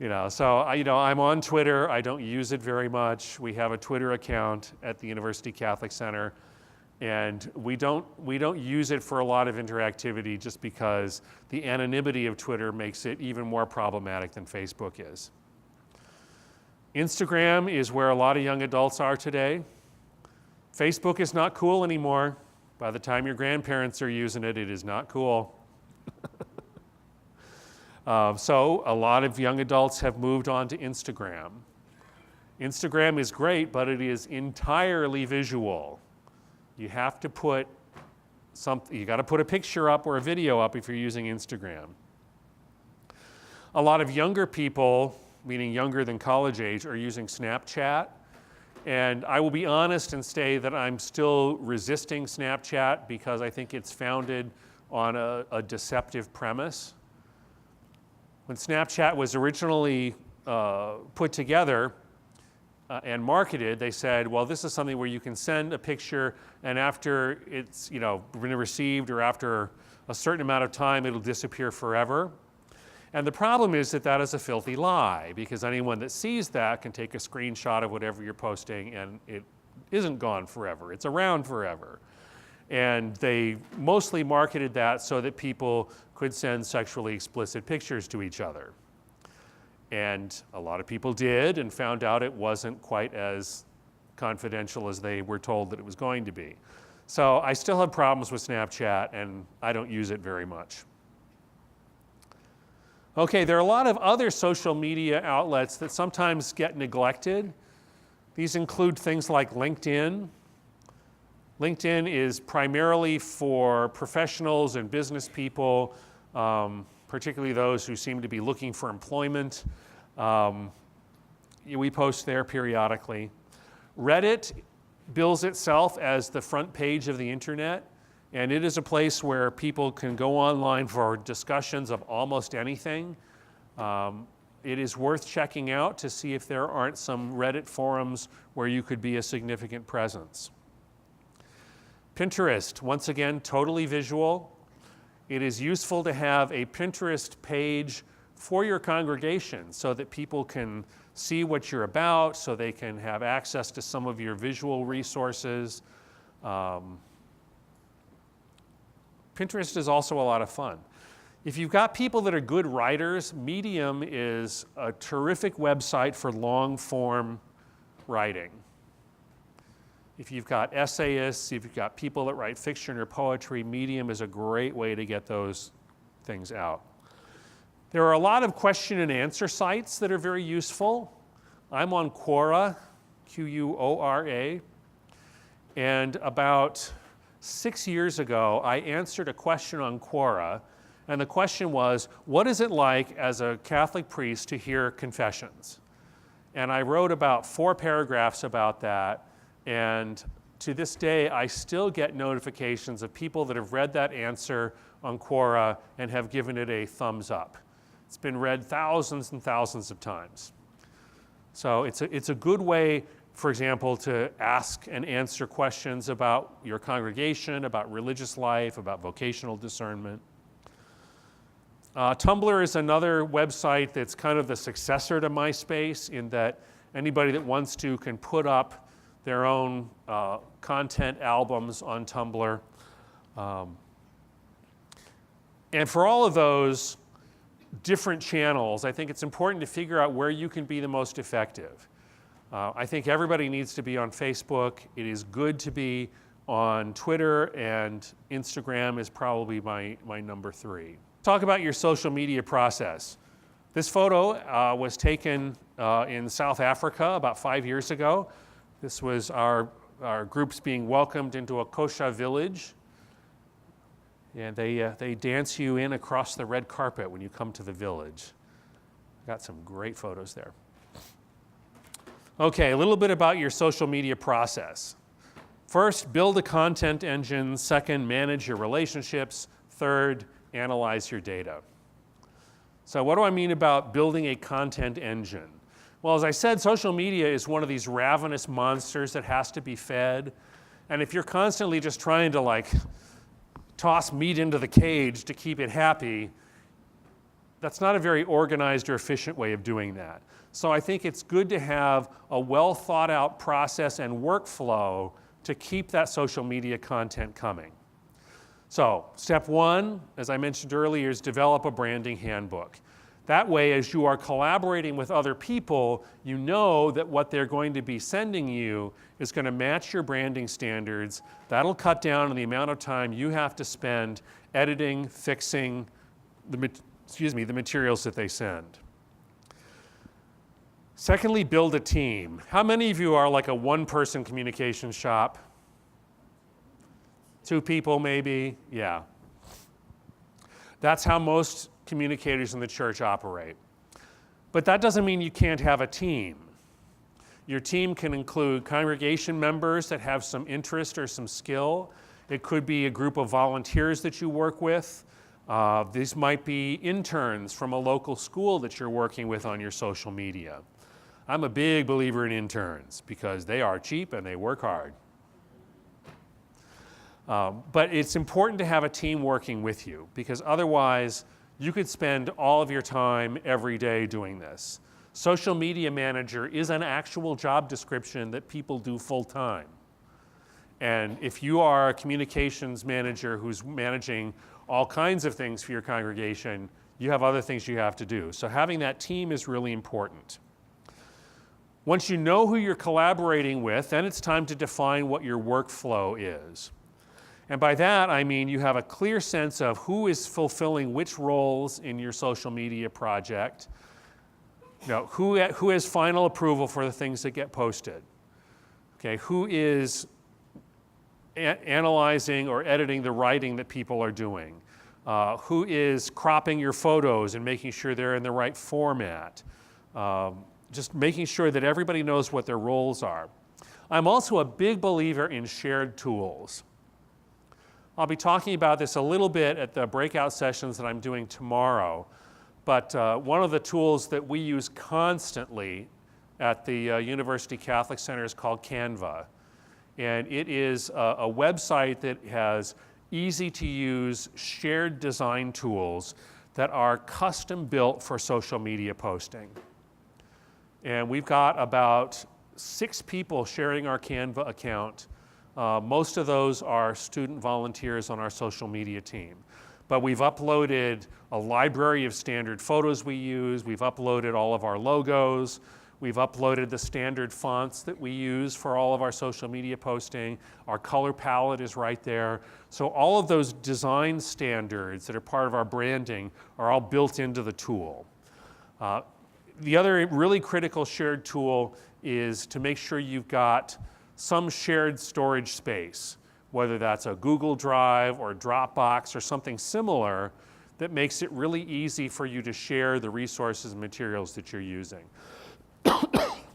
I'm on Twitter. I don't use it very much. We have a Twitter account at the University Catholic Center, and we don't use it for a lot of interactivity just because the anonymity of Twitter makes it even more problematic than Facebook is. Instagram is where a lot of young adults are today. Facebook is not cool anymore. By the time your grandparents are using it, it is not cool. So a lot of young adults have moved on to Instagram. Instagram is great, but it is entirely visual. You have to put you got to put a picture up or a video up if you're using Instagram. A lot of younger people, meaning younger than college age, are using Snapchat. And I will be honest and say that I'm still resisting Snapchat because I think it's founded on a deceptive premise. When Snapchat was originally put together and marketed, they said, well, this is something where you can send a picture and after it's been received or after a certain amount of time, it'll disappear forever. And the problem is that that is a filthy lie because anyone that sees that can take a screenshot of whatever you're posting and it isn't gone forever. It's around forever. And they mostly marketed that so that people could send sexually explicit pictures to each other. And a lot of people did and found out it wasn't quite as confidential as they were told that it was going to be. So I still have problems with Snapchat and I don't use it very much. Okay, there are a lot of other social media outlets that sometimes get neglected. These include things like LinkedIn. LinkedIn is primarily for professionals and business people, particularly those who seem to be looking for employment. We post there periodically. Reddit bills itself as the front page of the internet, and it is a place where people can go online for discussions of almost anything. It is worth checking out to see if there aren't some Reddit forums where you could be a significant presence. Pinterest, once again, totally visual. It is useful to have a Pinterest page for your congregation so that people can see what you're about, so they can have access to some of your visual resources. Pinterest is also a lot of fun. If you've got people that are good writers, Medium is a terrific website for long-form writing. If you've got essayists, if you've got people that write fiction or poetry, Medium is a great way to get those things out. There are a lot of question and answer sites that are very useful. I'm on Quora, Quora, and about 6 years ago, I answered a question on Quora, and the question was, what is it like as a Catholic priest to hear confessions? And I wrote about 4 paragraphs about that, and to this day, I still get notifications of people that have read that answer on Quora and have given it a thumbs up. It's been read thousands and thousands of times. So it's a good way, for example, to ask and answer questions about your congregation, about religious life, about vocational discernment. Tumblr is another website that's kind of the successor to MySpace in that anybody that wants to can put up their own content albums on Tumblr. And for all of those different channels, I think it's important to figure out where you can be the most effective. I think everybody needs to be on Facebook. It is good to be on Twitter, and Instagram is probably my number 3. Talk about your social media process. This photo was taken in South Africa about 5 years ago. This was our groups being welcomed into a Kosha village. And they dance you in across the red carpet when you come to the village. Got some great photos there. Okay, a little bit about your social media process. First, build a content engine. Second, manage your relationships. Third, analyze your data. So what do I mean about building a content engine? Well, as I said, social media is one of these ravenous monsters that has to be fed. And if you're constantly just trying to toss meat into the cage to keep it happy, that's not a very organized or efficient way of doing that. So I think it's good to have a well thought out process and workflow to keep that social media content coming. So step 1, as I mentioned earlier, is develop a branding handbook. That way, as you are collaborating with other people, you know that what they're going to be sending you is going to match your branding standards. That'll cut down on the amount of time you have to spend editing, fixing the materials that they send. Secondly, build a team. How many of you are like a one-person communication shop? 2 people maybe? Yeah. That's how most communicators in the church operate. But that doesn't mean you can't have a team. Your team can include congregation members that have some interest or some skill. It could be a group of volunteers that you work with. These might be interns from a local school that you're working with on your social media. I'm a big believer in interns because they are cheap and they work hard. But it's important to have a team working with you because otherwise you could spend all of your time every day doing this. Social media manager is an actual job description that people do full time. And if you are a communications manager who's managing all kinds of things for your congregation, you have other things you have to do. So having that team is really important. Once you know who you're collaborating with, then it's time to define what your workflow is. And by that, I mean you have a clear sense of who is fulfilling which roles in your social media project, who has final approval for the things that get posted, okay, who is analyzing or editing the writing that people are doing, who is cropping your photos and making sure they're in the right format, just making sure that everybody knows what their roles are. I'm also a big believer in shared tools. I'll be talking about this a little bit at the breakout sessions that I'm doing tomorrow, but one of the tools that we use constantly at the University Catholic Center is called Canva. And it is a website that has easy-to-use shared design tools that are custom built for social media posting. And we've got about 6 people sharing our Canva account. Most of those are student volunteers on our social media team. But we've uploaded a library of standard photos we use. We've uploaded all of our logos. We've uploaded the standard fonts that we use for all of our social media posting. Our color palette is right there. So all of those design standards that are part of our branding are all built into the tool. The other really critical shared tool is to make sure you've got some shared storage space, whether that's a Google Drive or Dropbox or something similar that makes it really easy for you to share the resources and materials that you're using.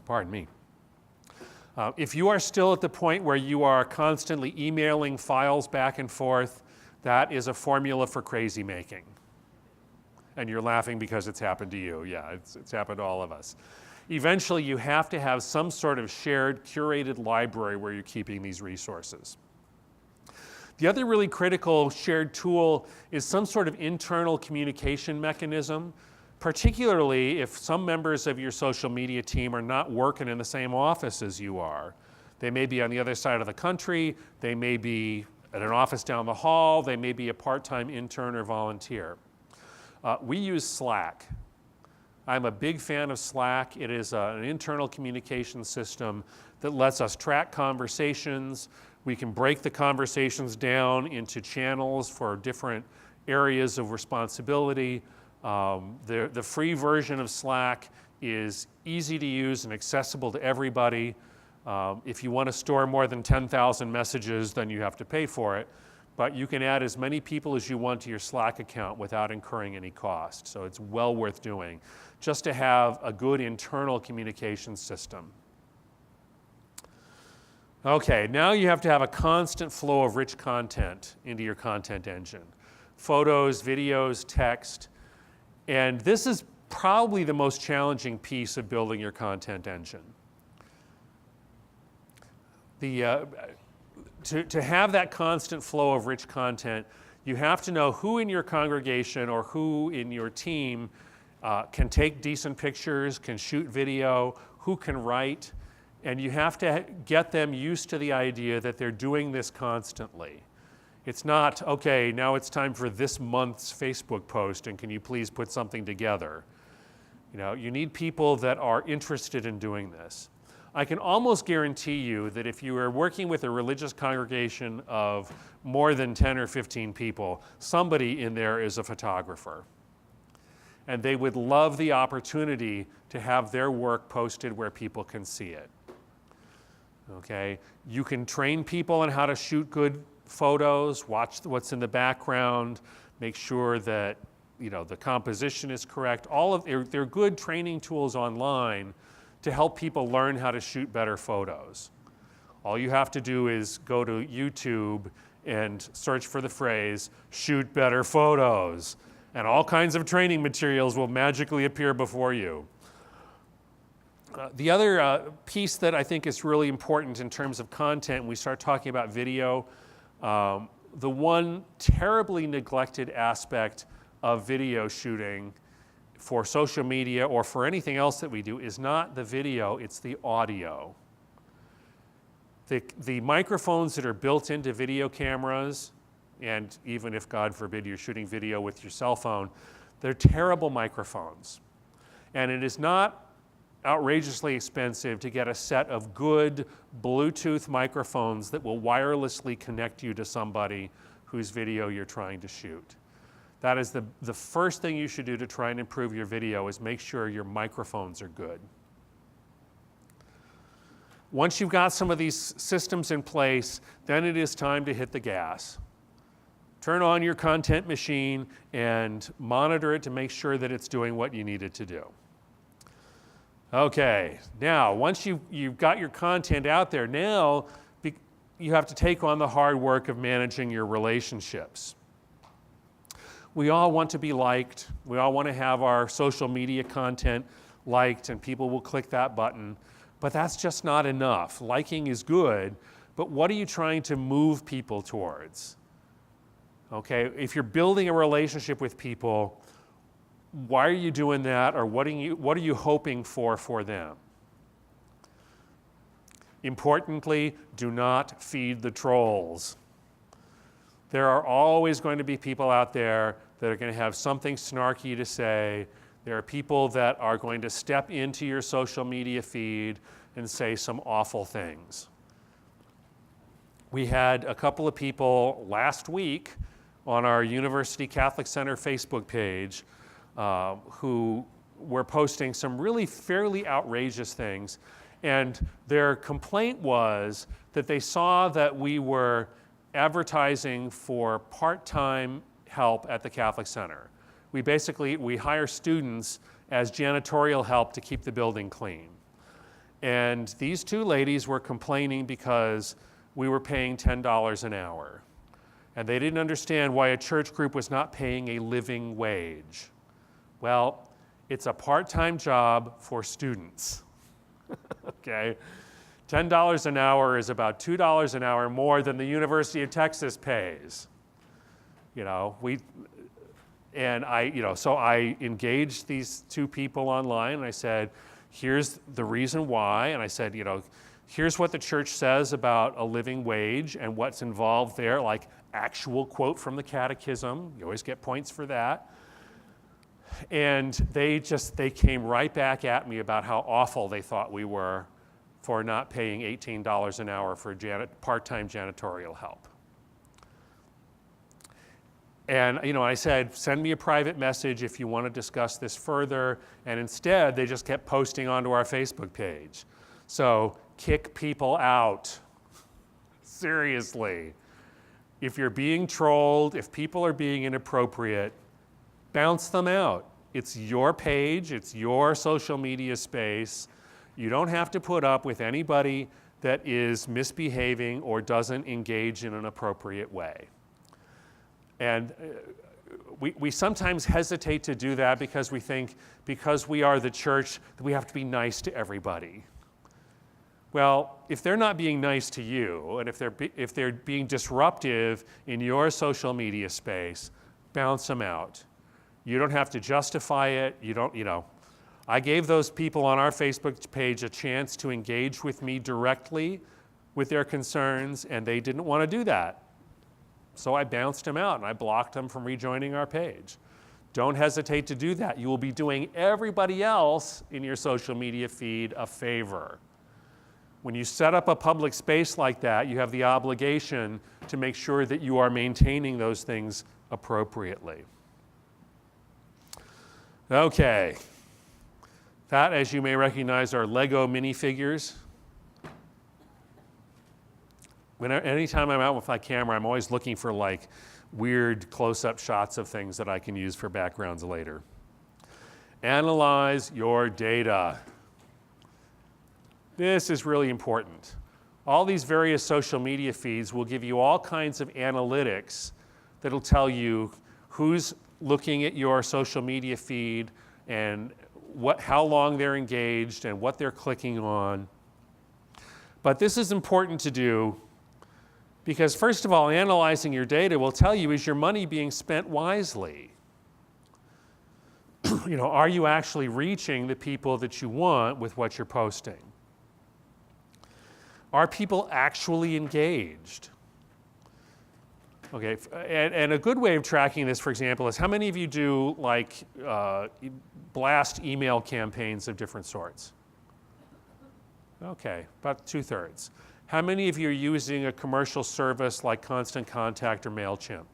Pardon me. If you are still at the point where you are constantly emailing files back and forth, that is a formula for crazy making. And you're laughing because it's happened to you. Yeah, it's happened to all of us. Eventually, you have to have some sort of shared, curated library where you're keeping these resources. The other really critical shared tool is some sort of internal communication mechanism, particularly if some members of your social media team are not working in the same office as you are. They may be on the other side of the country, they may be at an office down the hall, they may be a part-time intern or volunteer. We use Slack. I'm a big fan of Slack. It is an internal communication system that lets us track conversations. We can break the conversations down into channels for different areas of responsibility. The free version of Slack is easy to use and accessible to everybody. If you want to store more than 10,000 messages, then you have to pay for it. But you can add as many people as you want to your Slack account without incurring any cost. So it's well worth doing, just to have a good internal communication system. Okay, now you have to have a constant flow of rich content into your content engine. Photos, videos, text. And this is probably the most challenging piece of building your content engine. To have that constant flow of rich content, you have to know who in your congregation or who in your team can take decent pictures, can shoot video, who can write, and you have to get them used to the idea that they're doing this constantly. It's not, okay, now it's time for this month's Facebook post, and can you please put something together? You know, you need people that are interested in doing this. I can almost guarantee you that if you are working with a religious congregation of more than 10 or 15 people, somebody in there is a photographer. And they would love the opportunity to have their work posted where people can see it. Okay? You can train people on how to shoot good photos, watch what's in the background, make sure that, you know, the composition is correct. They're good training tools online to help people learn how to shoot better photos. All you have to do is go to YouTube and search for the phrase, shoot better photos, and all kinds of training materials will magically appear before you. The other piece that I think is really important in terms of content, when we start talking about video, the one terribly neglected aspect of video shooting for social media or for anything else that we do is not the video, it's the audio. The microphones that are built into video cameras, and even if, God forbid, you're shooting video with your cell phone, they're terrible microphones. And it is not outrageously expensive to get a set of good Bluetooth microphones that will wirelessly connect you to somebody whose video you're trying to shoot. That is the first thing you should do to try and improve your video, is make sure your microphones are good. Once you've got some of these systems in place, then it is time to hit the gas. Turn on your content machine and monitor it to make sure that it's doing what you need it to do. Okay, now once you've got your content out there, now you have to take on the hard work of managing your relationships. We all want to be liked. We all want to have our social media content liked, and people will click that button. But that's just not enough. Liking is good, but what are you trying to move people towards? Okay, if you're building a relationship with people, why are you doing that, or what are you hoping for them? Importantly, do not feed the trolls. There are always going to be people out there that are going to have something snarky to say. There are people that are going to step into your social media feed and say some awful things. We had a couple of people last week on our University Catholic Center Facebook page who were posting some really fairly outrageous things. And their complaint was that they saw that we were advertising for part-time help at the Catholic Center. We hire students as janitorial help to keep the building clean. And these two ladies were complaining because we were paying $10 an hour. And they didn't understand why a church group was not paying a living wage. Well, it's a part-time job for students. Okay? $10 an hour is about $2 an hour more than the University of Texas pays. So I engaged these two people online, and I said, here's the reason why, and I said, here's what the church says about a living wage and what's involved there, like actual quote from the catechism. You always get points for that. And they came right back at me about how awful they thought we were for not paying $18 an hour for part-time janitorial help. And I said, send me a private message if you want to discuss this further. And instead, they just kept posting onto our Facebook page. So kick people out. Seriously. If you're being trolled, if people are being inappropriate, bounce them out. It's your page, it's your social media space. You don't have to put up with anybody that is misbehaving or doesn't engage in an appropriate way. And we sometimes hesitate to do that because we think because we are the church that we have to be nice to everybody. Well, if they're not being nice to you, and if they're being disruptive in your social media space, bounce them out. You don't have to justify it. I gave those people on our Facebook page a chance to engage with me directly with their concerns, and they didn't want to do that. So I bounced them out and I blocked them from rejoining our page. Don't hesitate to do that. You will be doing everybody else in your social media feed a favor. When you set up a public space like that, you have the obligation to make sure that you are maintaining those things appropriately. Okay. That, as you may recognize, are Lego minifigures. Anytime I'm out with my camera, I'm always looking for weird close-up shots of things that I can use for backgrounds later. Analyze your data. This is really important. All these various social media feeds will give you all kinds of analytics that'll tell you who's looking at your social media feed and how long they're engaged and what they're clicking on. But this is important to do because, first of all, analyzing your data will tell you, is your money being spent wisely? Are you actually reaching the people that you want with what you're posting? Are people actually engaged? Okay, and a good way of tracking this, for example, is how many of you do blast email campaigns of different sorts? Okay, about 2/3. How many of you are using a commercial service like Constant Contact or MailChimp?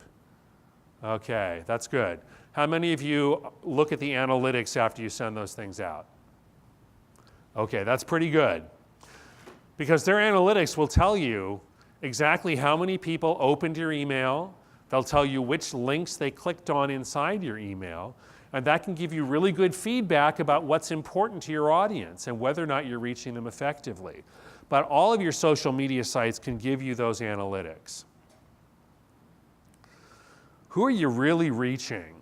Okay, that's good. How many of you look at the analytics after you send those things out? Okay, that's pretty good. Because their analytics will tell you exactly how many people opened your email. They'll tell you which links they clicked on inside your email. And that can give you really good feedback about what's important to your audience and whether or not you're reaching them effectively. But all of your social media sites can give you those analytics. Who are you really reaching?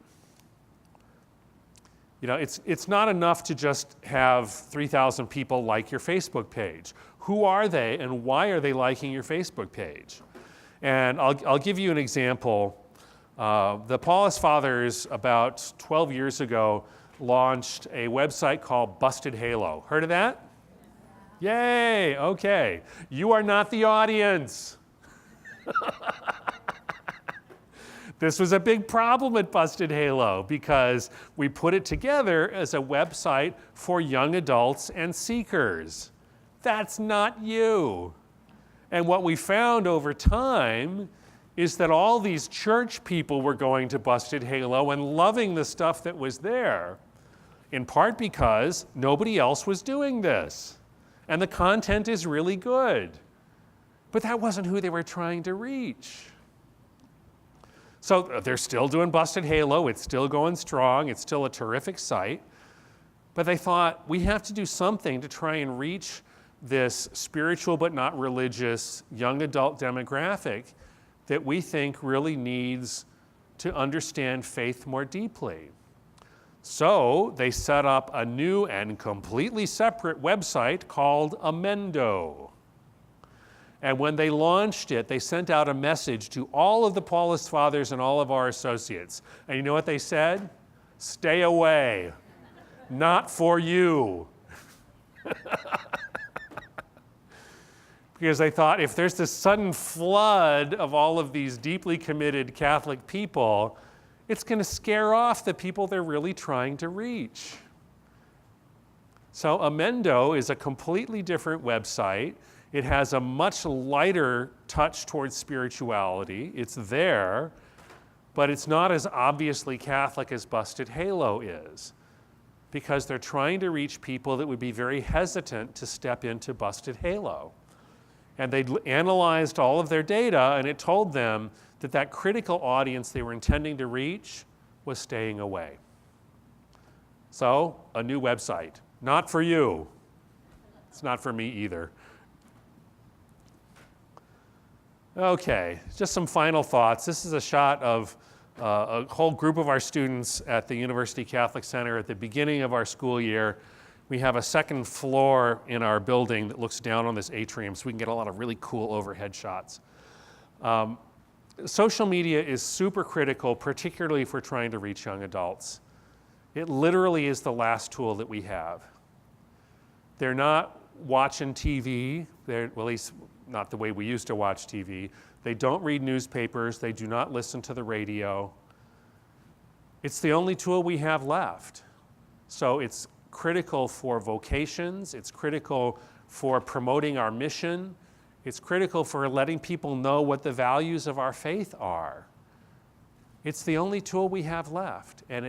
It's not enough to just have 3,000 people like your Facebook page. Who are they and why are they liking your Facebook page? And I'll give you an example. The Paulist Fathers, about 12 years ago, launched a website called Busted Halo. Heard of that? Yay, okay. You are not the audience. This was a big problem at Busted Halo because we put it together as a website for young adults and seekers. That's not you. And what we found over time is that all these church people were going to Busted Halo and loving the stuff that was there, in part because nobody else was doing this. And the content is really good. But that wasn't who they were trying to reach. So they're still doing Busted Halo. It's still going strong. It's still a terrific site. But they thought, we have to do something to try and reach this spiritual but not religious young adult demographic that we think really needs to understand faith more deeply. So they set up a new and completely separate website called Amendo. And when they launched it, they sent out a message to all of the Paulist fathers and all of our associates. And you know what they said? Stay away. Not for you. Because they thought if there's this sudden flood of all of these deeply committed Catholic people, it's going to scare off the people they're really trying to reach. So Amendo is a completely different website. It has a much lighter touch towards spirituality. It's there, but it's not as obviously Catholic as Busted Halo is, because they're trying to reach people that would be very hesitant to step into Busted Halo. And they analyzed all of their data, and it told them that that critical audience they were intending to reach was staying away. So, a new website. Not for you. It's not for me either. Okay, just some final thoughts. This is a shot of a whole group of our students at the University Catholic Center at the beginning of our school year. We have a second floor in our building that looks down on this atrium, so we can get a lot of really cool overhead shots. Social media is super critical, particularly if we're trying to reach young adults. It literally is the last tool that we have. They're not watching TV, well, at least not the way we used to watch TV. They don't read newspapers. They do not listen to the radio. It's the only tool we have left. So it's critical for vocations. It's critical for promoting our mission. It's critical for letting people know what the values of our faith are. It's the only tool we have left. And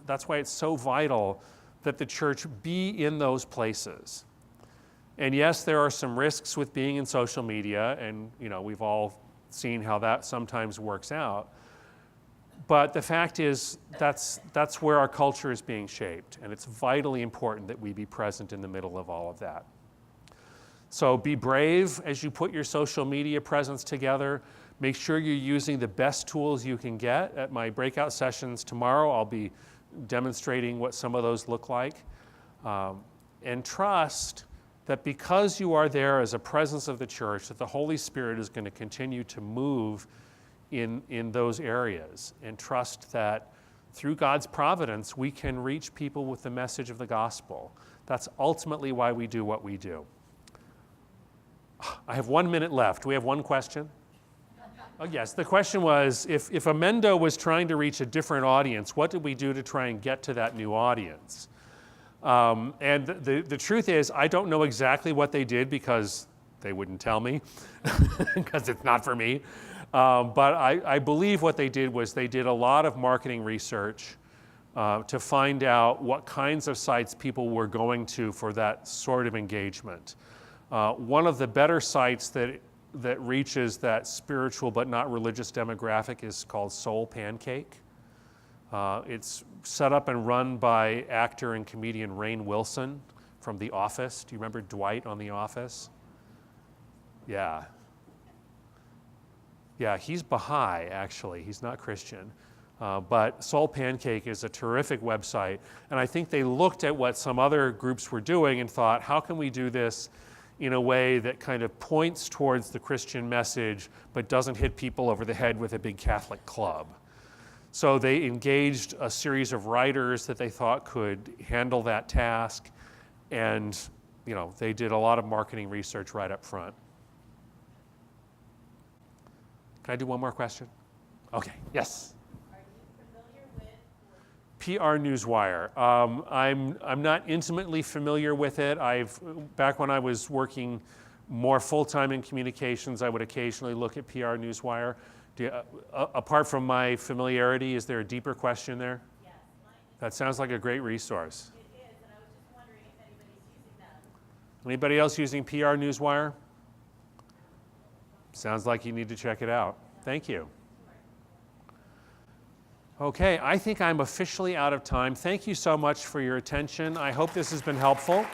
that's why it's so vital that the church be in those places. And yes, there are some risks with being in social media, and we've all seen how that sometimes works out. But the fact is, that's where our culture is being shaped, and it's vitally important that we be present in the middle of all of that. So be brave as you put your social media presence together. Make sure you're using the best tools you can get. At my breakout sessions tomorrow, I'll be demonstrating what some of those look like. And trust that because you are there as a presence of the church, that the Holy Spirit is going to continue to move in those areas. And trust that through God's providence, we can reach people with the message of the gospel. That's ultimately why we do what we do. I have 1 minute left. Do we have one question? Oh, yes, the question was, if Amendo was trying to reach a different audience, what did we do to try and get to that new audience? And the truth is, I don't know exactly what they did because they wouldn't tell me, because it's not for me. But I believe what they did was they did a lot of marketing research to find out what kinds of sites people were going to for that sort of engagement. One of the better sites that reaches that spiritual but not religious demographic is called Soul Pancake. It's set up and run by actor and comedian Rainn Wilson from The Office. Do you remember Dwight on The Office? Yeah. Yeah, he's Baha'i, actually. He's not Christian. But Soul Pancake is a terrific website. And I think they looked at what some other groups were doing and thought, how can we do this in a way that kind of points towards the Christian message, but doesn't hit people over the head with a big Catholic club? So they engaged a series of writers that they thought could handle that task. And, they did a lot of marketing research right up front. Can I do one more question? Okay, yes. Are you familiar with PR Newswire. I'm not intimately familiar with it. Back when I was working more full-time in communications, I would occasionally look at PR Newswire. Apart from my familiarity, is there a deeper question there? Yes, mine is. That sounds like a great resource. It is, and I was just wondering if anybody's using that. Anybody else using PR Newswire? Sounds like you need to check it out. Thank you. Okay, I think I'm officially out of time. Thank you so much for your attention. I hope this has been helpful.